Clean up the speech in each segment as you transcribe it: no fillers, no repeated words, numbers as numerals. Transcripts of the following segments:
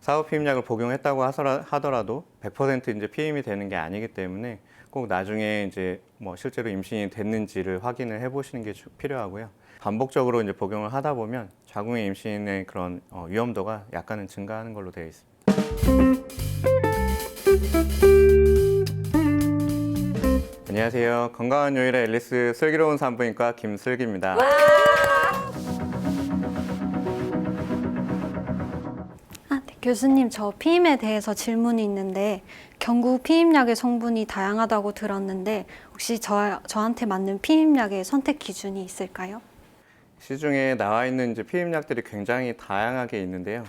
사후 피임약을 복용했다고 하더라도 100% 이제 피임이 되는 게 아니기 때문에 꼭 나중에 이제 뭐 실제로 임신이 됐는지를 확인을 해보시는 게 필요하고요. 반복적으로 이제 복용을 하다 보면 자궁의 임신의 그런 위험도가 약간은 증가하는 걸로 되어 있습니다. 안녕하세요. 건강한 요일의 앨리스 슬기로운 산부인과 김슬기입니다. 네, 교수님, 저 피임에 대해서 질문이 있는데 경구 피임약의 성분이 다양하다고 들었는데 혹시 저한테 맞는 피임약의 선택 기준이 있을까요? 시중에 나와 있는 이제 피임약들이 굉장히 다양하게 있는데요.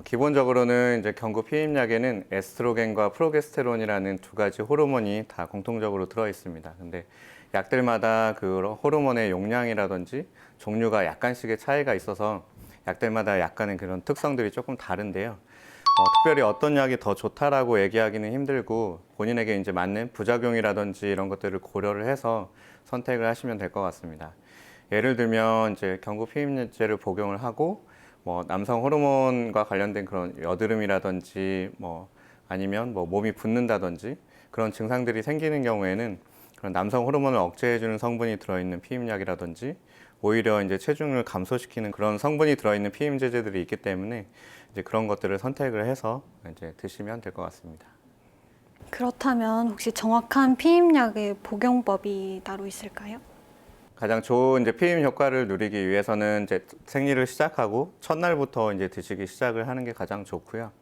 기본적으로는 이제 경구 피임약에는 에스트로겐과 프로게스테론이라는 두 가지 호르몬이 다 공통적으로 들어 있습니다. 근데 약들마다 그 호르몬의 용량이라든지 종류가 약간씩의 차이가 있어서 약들마다 약간의 그런 특성들이 조금 다른데요. 특별히 어떤 약이 더 좋다라고 얘기하기는 힘들고 본인에게 이제 맞는 부작용이라든지 이런 것들을 고려를 해서 선택을 하시면 될 것 같습니다. 예를 들면 이제 경구 피임제를 복용을 하고 뭐 남성 호르몬과 관련된 그런 여드름이라든지 뭐 아니면 뭐 몸이 붓는다든지 그런 증상들이 생기는 경우에는 그런 남성 호르몬을 억제해주는 성분이 들어있는 피임약이라든지 오히려 이제 체중을 감소시키는 그런 성분이 들어있는 피임제제들이 있기 때문에 이제 그런 것들을 선택을 해서 이제 드시면 될 것 같습니다. 그렇다면 혹시 정확한 피임약의 복용법이 따로 있을까요? 가장 좋은 이제 피임 효과를 누리기 위해서는 이제 생리를 시작하고 첫날부터 이제 드시기 시작을 하는 게 가장 좋고요.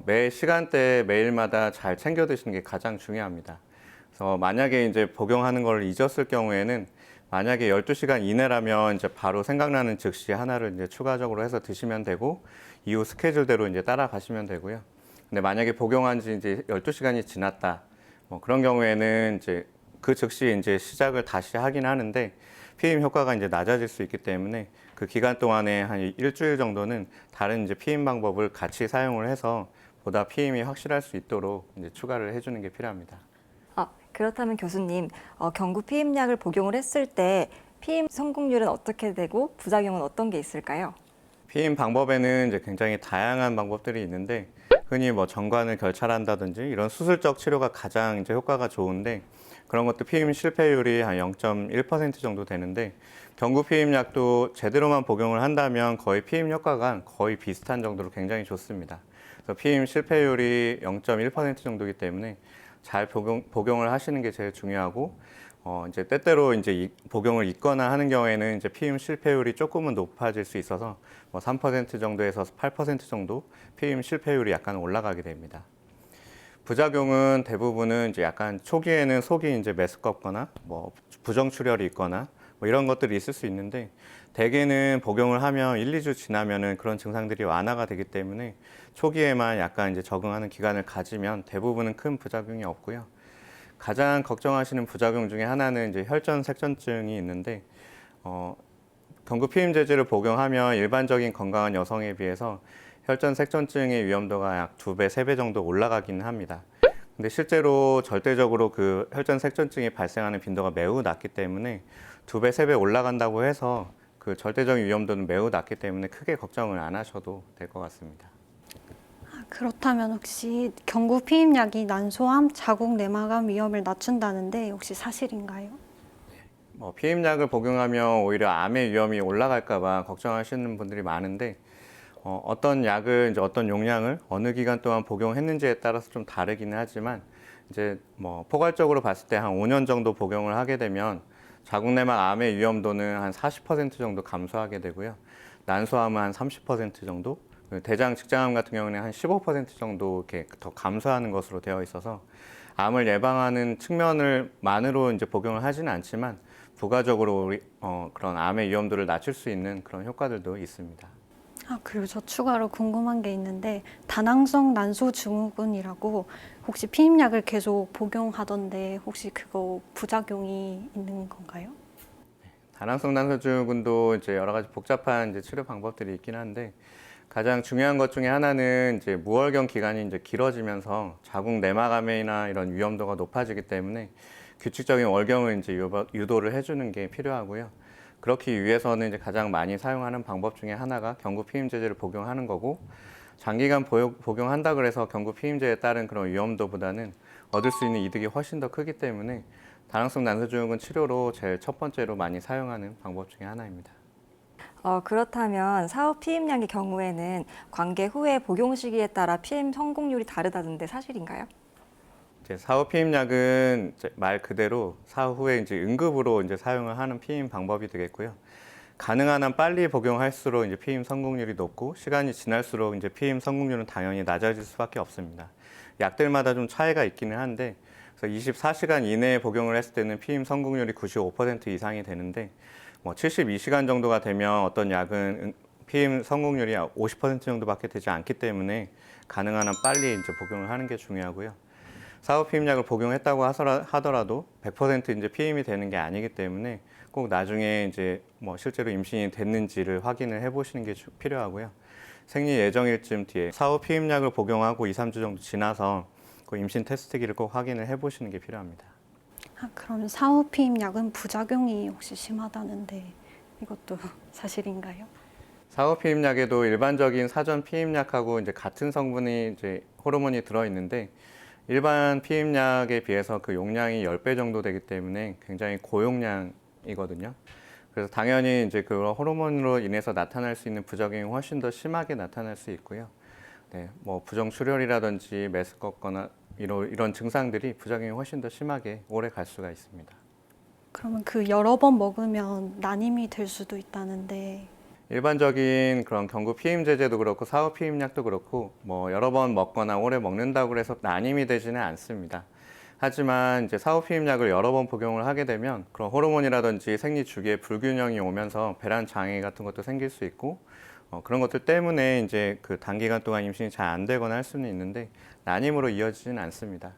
매 시간대에 매일마다 잘 챙겨 드시는 게 가장 중요합니다. 그래서 만약에 이제 복용하는 걸 잊었을 경우에는 만약에 12시간 이내라면 이제 바로 생각나는 즉시 하나를 이제 추가적으로 해서 드시면 되고 이후 스케줄대로 이제 따라가시면 되고요. 근데 만약에 복용한 지 이제 12시간이 지났다. 뭐 그런 경우에는 이제 그 즉시 이제 시작을 다시 하긴 하는데 피임 효과가 이제 낮아질 수 있기 때문에 그 기간 동안에 한 일주일 정도는 다른 이제 피임 방법을 같이 사용을 해서 보다 피임이 확실할 수 있도록 이제 추가를 해주는 게 필요합니다. 그렇다면 교수님, 경구 피임약을 복용을 했을 때 피임 성공률은 어떻게 되고 부작용은 어떤 게 있을까요? 피임 방법에는 이제 굉장히 다양한 방법들이 있는데 흔히 뭐 정관을 결찰한다든지 이런 수술적 치료가 가장 이제 효과가 좋은데 그런 것도 피임 실패율이 한 0.1% 정도 되는데 경구 피임약도 제대로만 복용을 한다면 거의 피임 효과가 거의 비슷한 정도로 굉장히 좋습니다. 그래서 피임 실패율이 0.1% 정도이기 때문에 잘 복용을 하시는 게 제일 중요하고 이제 때때로 이제 복용을 잊거나 하는 경우에는 이제 피임 실패율이 조금은 높아질 수 있어서 뭐 3% 정도에서 8% 정도 피임 실패율이 약간 올라가게 됩니다. 부작용은 대부분은 이제 약간 초기에는 속이 이제 메스껍거나 뭐 부정출혈이 있거나 뭐 이런 것들이 있을 수 있는데 대개는 복용을 하면 1, 2주 지나면은 그런 증상들이 완화가 되기 때문에 초기에만 약간 이제 적응하는 기간을 가지면 대부분은 큰 부작용이 없고요. 가장 걱정하시는 부작용 중에 하나는 이제 혈전색전증이 있는데 경구 피임제제를 복용하면 일반적인 건강한 여성에 비해서 혈전색전증의 위험도가 약 2배, 3배 정도 올라가기는 합니다. 근데 실제로 절대적으로 그 혈전색전증이 발생하는 빈도가 매우 낮기 때문에 2배, 3배 올라간다고 해서 그 절대적인 위험도는 매우 낮기 때문에 크게 걱정을 안 하셔도 될 것 같습니다. 그렇다면 혹시 경구 피임약이 난소암, 자궁 내막암 위험을 낮춘다는데 혹시 사실인가요? 피임약을 복용하면 오히려 암의 위험이 올라갈까 봐 걱정하시는 분들이 많은데 어떤 약을 이제 어떤 용량을 어느 기간 동안 복용했는지에 따라서 좀 다르기는 하지만 이제 뭐 포괄적으로 봤을 때 한 5년 정도 복용을 하게 되면 자궁내막 암의 위험도는 한 40% 정도 감소하게 되고요. 난소암은 한 30% 정도, 대장 직장암 같은 경우는 한 15% 정도 이렇게 더 감소하는 것으로 되어 있어서 암을 예방하는 측면을만으로 이제 복용을 하지는 않지만 부가적으로 그런 암의 위험도를 낮출 수 있는 그런 효과들도 있습니다. 그리고 저 추가로 궁금한 게 있는데 다낭성 난소 증후군이라고 혹시 피임약을 계속 복용하던데 혹시 그거 부작용이 있는 건가요? 다낭성 난소증후군도 이제 여러 가지 복잡한 이제 치료 방법들이 있긴 한데 가장 중요한 것 중에 하나는 이제 무월경 기간이 이제 길어지면서 자궁 내막암이나 이런 위험도가 높아지기 때문에 규칙적인 월경을 이제 유도를 해주는 게 필요하고요. 그렇기 위해서는 이제 가장 많이 사용하는 방법 중에 하나가 경구 피임제제를 복용하는 거고 장기간 복용한다 그래서 경구 피임제에 따른 그런 위험도보다는 얻을 수 있는 이득이 훨씬 더 크기 때문에 다낭성 난소증후군 치료로 제일 첫 번째로 많이 사용하는 방법 중에 하나입니다. 그렇다면 사후 피임약의 경우에는 관계 후에 복용 시기에 따라 피임 성공률이 다르다던데 사실인가요? 이제 사후 피임약은 이제 말 그대로 사후 후에 이제 응급으로 이제 사용을 하는 피임 방법이 되겠고요. 가능한 한 빨리 복용할수록 이제 피임 성공률이 높고 시간이 지날수록 이제 피임 성공률은 당연히 낮아질 수밖에 없습니다. 약들마다 좀 차이가 있기는 한데 그래서 24시간 이내에 복용을 했을 때는 피임 성공률이 95% 이상이 되는데 뭐 72시간 정도가 되면 어떤 약은 피임 성공률이 50% 정도밖에 되지 않기 때문에 가능한 한 빨리 이제 복용을 하는 게 중요하고요. 사후 피임약을 복용했다고 하더라도 100% 이제 피임이 되는 게 아니기 때문에 꼭 나중에 이제 뭐 실제로 임신이 됐는지를 확인을 해보시는 게 필요하고요. 생리 예정일쯤 뒤에 사후 피임약을 복용하고 2, 3주 정도 지나서 그 임신 테스트기를 꼭 확인을 해보시는 게 필요합니다. 그럼 사후 피임약은 부작용이 혹시 심하다는데 이것도 사실인가요? 사후 피임약에도 일반적인 사전 피임약하고 이제 같은 성분이 이제 호르몬이 들어있는데 일반 피임약에 비해서 그 용량이 10배 정도 되기 때문에 굉장히 고용량이거든요. 그래서 당연히 이제 그 호르몬으로 인해서 나타날 수 있는 부작용이 훨씬 더 심하게 나타날 수 있고요. 네, 뭐 부정출혈이라든지 메스껍거나 이런 증상들이 부작용이 훨씬 더 심하게 오래 갈 수가 있습니다. 그러면 그 여러 번 먹으면 난임이 될 수도 있다는데 일반적인 그런 경구 피임제제도 그렇고 사후 피임약도 그렇고 뭐 여러 번 먹거나 오래 먹는다고 해서 난임이 되지는 않습니다. 하지만 이제 사후 피임약을 여러 번 복용을 하게 되면 그런 호르몬이라든지 생리 주기에 불균형이 오면서 배란 장애 같은 것도 생길 수 있고 그런 것들 때문에 이제 그 단기간 동안 임신이 잘 안 되거나 할 수는 있는데 난임으로 이어지지는 않습니다.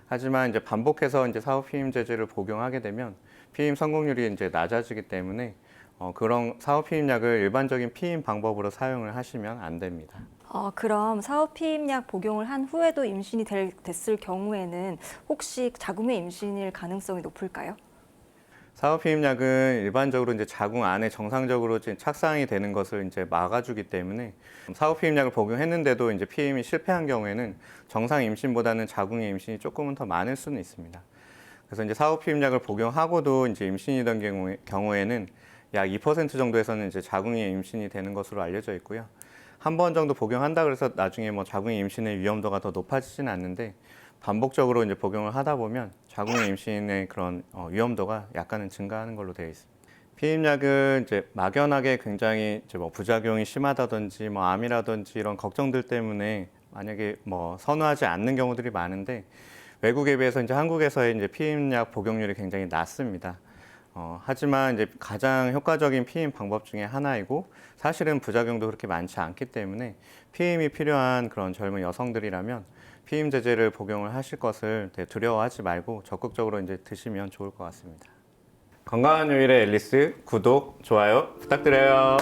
하지만 이제 반복해서 이제 사후 피임제제를 복용하게 되면 피임 성공률이 이제 낮아지기 때문에 그런 사후 피임약을 일반적인 피임 방법으로 사용을 하시면 안 됩니다. 그럼 사후 피임약 복용을 한 후에도 임신이 됐을 경우에는 혹시 자궁 내 임신일 가능성이 높을까요? 사후 피임약은 일반적으로 이제 자궁 안에 정상적으로 이제 착상이 되는 것을 이제 막아주기 때문에 사후 피임약을 복용했는데도 이제 피임이 실패한 경우에는 정상 임신보다는 자궁의 임신이 조금은 더 많을 수는 있습니다. 그래서 이제 사후 피임약을 복용하고도 이제 임신이던 경우에는 약 2% 정도에서는 이제 자궁의 임신이 되는 것으로 알려져 있고요. 한 번 정도 복용한다 그래서 나중에 뭐 자궁의 임신의 위험도가 더 높아지지는 않는데 반복적으로 이제 복용을 하다 보면 자궁의 임신의 그런 위험도가 약간은 증가하는 걸로 되어 있습니다. 피임약은 이제 막연하게 굉장히 이제 뭐 부작용이 심하다든지 뭐 암이라든지 이런 걱정들 때문에 만약에 뭐 선호하지 않는 경우들이 많은데 외국에 비해서 이제 한국에서의 이제 피임약 복용률이 굉장히 낮습니다. 하지만 이제 가장 효과적인 피임 방법 중에 하나이고 사실은 부작용도 그렇게 많지 않기 때문에 피임이 필요한 그런 젊은 여성들이라면 피임 제제를 복용을 하실 것을 두려워하지 말고 적극적으로 이제 드시면 좋을 것 같습니다. 건강한 요일의 앨리스 구독, 좋아요 부탁드려요.